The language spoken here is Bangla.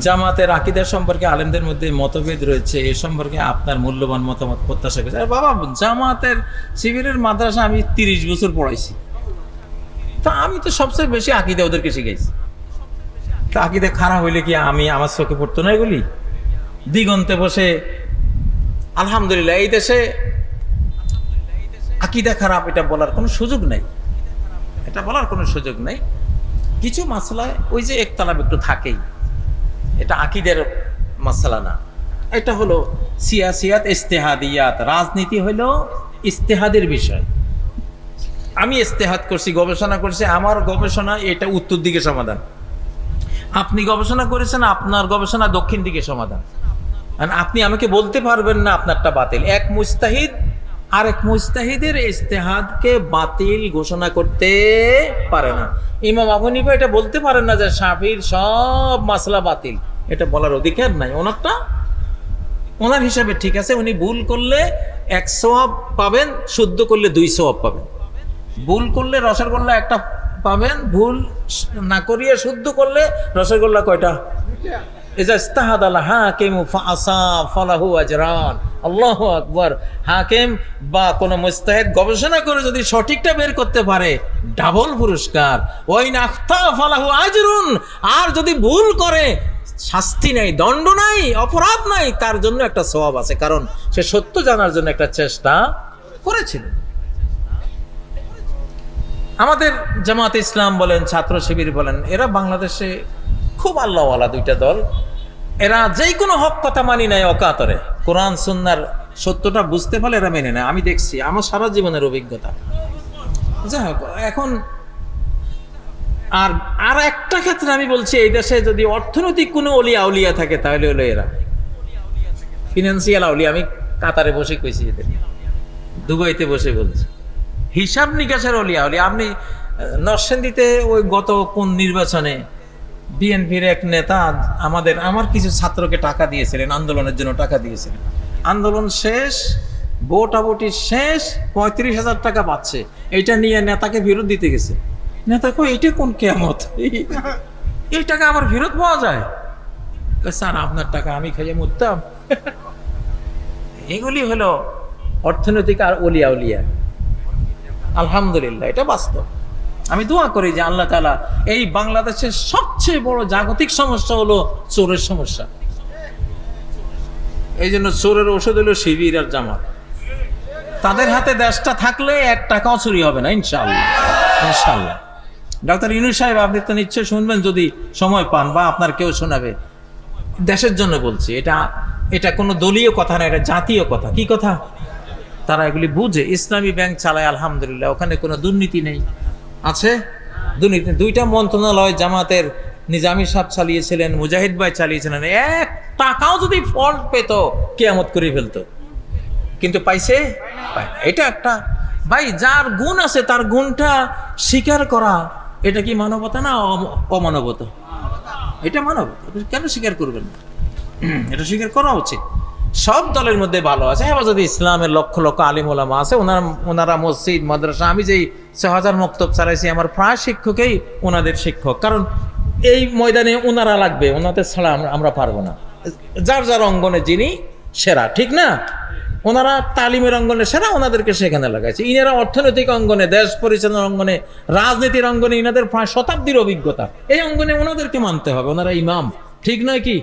জামাতের আকীদা সম্পর্কে আলেমদের মধ্যে মতভেদ রয়েছে, এ সম্পর্কে আপনার মূল্যবান মতামত প্রত্যাশা করছি। আর বাবা, জামাতের শিবিরের মাদ্রাসা আমি 30 বছর পড়াইছি, তা আমি তো সবচেয়ে বেশি আকীদা ওদেরকে শিখাইছি। তা আকীদা খারাপ হইলে কি আমি আমার চোখে পড়তো না এগুলি? দিগন্তে বসে আলহামদুলিল্লাহ এই দেশে আকীদা খারাপ এটা বলার কোনো সুযোগ নাই, এটা বলার কোনো সুযোগ নাই। কিছু মাসলায় ওই যে একতলাপ একটু থাকেই, এটা আকীদের মাসলা না, এটা হলো সিয়াসিয়াত ইজতিহাদিয়াত। রাজনীতি হলো ইজতিহাদের বিষয়। আমি ইজতিহাদ করছি, গবেষণা করছি, আমার গবেষণা এটা উত্তর দিকে সমাধান, আপনি গবেষণা করেছেন আপনার গবেষণা দক্ষিণ দিকে সমাধান। আপনি আমাকে বলতে পারবেন না আপনারটা বাতিল। এক মুজতাহিদ আরেক মুজতাহিদের ইজতিহাদকে বাতিল ঘোষণা করতে পারে না। ইমাম আবু হানিফা এটা বলতে পারেন না যে শাফির সব মাসলা বাতিল, এটা বলার অধিকার নাই। ওনারটা ওনার হিসাবে ঠিক আছে, উনি ভুল করলে 1 সওয়াব পাবেন, শুদ্ধ করলে 2 সওয়াব পাবেন। ভুল করলে রসগোল্লা একটা পাবেন, ভুল না করিয়ে শুদ্ধ করলে রসগোল্লা কয়টা? ইজা ইজতাহাদাল হাকিম ফাআসাব ফালাহু আজরান। আল্লাহু আকবার। হাকিম বা কোন মুজতাহিদ গবেষণা করে যদি সঠিকটা বের করতে পারে, ডাবল পুরস্কার। ওয়াইন আখতা ফালাহু আজরুন। আর যদি ভুল করে, শাস্তি নাই, দণ্ড নাই, অপরাধ নাই, তার জন্য একটা সওয়াব আছে, কারণ সে সত্য জানার জন্য একটা চেষ্টা করেছিল। আমাদের জামাত ইসলাম বলেন, ছাত্র শিবির বলেন, এরা বাংলাদেশে খুব আল্লাহওয়ালা দুইটা দল। এরা যেই কোনো হক কথা মানি নাই অকাতরে, কোরআন সুন্নাহর সত্যটা বুঝতে পারলে এরা মেনে নেয়। আমি দেখছি, আমার সারা জীবনের অভিজ্ঞতা। যাই হোক, এখন আর একটা ক্ষেত্রে আমি বলছি, এই দেশে যদি অর্থনৈতিক কোনো অলিয়া আউলিয়া থাকে তাহলে হলো এরা ফিনান্সিয়াল আউলিয়া। আমি কাতারে বসে কইছি, এদের দুবাইতে বসে বলছি, হিসাব নিকাশের অলিয়া আউলিয়া। আপনি নরসিংদীতে ওই গত কোন নির্বাচনে বিএনপির এক নেতা আমার কিছু ছাত্রকে টাকা দিয়েছিলেন, আন্দোলনের জন্য টাকা দিয়েছিলেন। আন্দোলন শেষ, ভোটাভুটি শেষ, 35,000 টাকা পাচ্ছে। এইটা নিয়ে নেতাকে ফেরত দিতে গেছে। নেতা কই, এইটা কোন কেয়ামত? এই টাকা আমার ফেরত পাওয়া যায়? স্যার, আপনার টাকা আমি খাইয়ে মরতাম। এগুলি হলো অর্থনৈতিক আর অলিয়া উলিয়া। আলহামদুলিল্লাহ, এটা বাস্তব। আমি দোয়া করি যে আল্লাহ তাআলা, এই বাংলাদেশের সবচেয়ে বড় জাগতিক সমস্যা হলো চোরের সমস্যা। এই জন্য চোরের ওষুধ হলো শিবির আর জামাত। তাদের হাতে দেশটা থাকলে 1 টাকাও চুরি হবে না, ইনশাআল্লাহ। ইনশাআল্লাহ। ডক্টর ইউনূস সাহেব, আপনি তো নিশ্চয় শুনবেন যদি সময় পান, বা আপনার কেউ শোনাবে। দেশের জন্য বলছি, এটা কোনো দলীয় কথা না, এটা জাতীয় কথা। কি কথা? তারা এগুলি বুঝে। ইসলামী ব্যাংক চালায়, আলহামদুলিল্লাহ, ওখানে কোনো দুর্নীতি নেই। আছে দুর্নীতি? 2টা মন্ত্রণালয় জামাতের নিজামী সাহেব চালিয়েছিলেন, মুজাহিদ ভাই চালিয়েছিলেন। 1 টাকাও যদি ফল্ট পেত, কিয়ামত করে ফেলতো। কিন্তু পাইছে? এটা একটা, ভাই, যার গুণ আছে তার গুণটা স্বীকার করা, এটা কি মানবতা না অমানবতা? এটা মানবতা। কেন স্বীকার করবেন না? এটা স্বীকার করা উচিত। সব দলের মধ্যে ভালো আছে। হেফাজত ইসলামের লক্ষ লক্ষ আলিম ওলামা আছে, ওনারা মসজিদ মাদ্রাসা, আমি যেই 6000 মক্তব চালাইছি, আমার প্রায় শিক্ষকেই ওনাদের শিক্ষক। কারণ এই ময়দানে ওনারা লাগবে, ওনাদের ছাড়া আমরা পারবো না। যার যার অঙ্গনে যিনি সেরা, ঠিক না? ওনারা তালিমের অঙ্গনে সেরা, ওনাদেরকে সেখানে লাগাইছে। ইনারা অর্থনৈতিক অঙ্গনে, দেশ পরিচালনার অঙ্গনে, রাজনীতির অঙ্গনে ইনাদের প্রায় শতাব্দীর অভিজ্ঞতা। এই অঙ্গনে ওনাদেরকে মানতে হবে, ওনারা ইমাম, ঠিক নয় কি?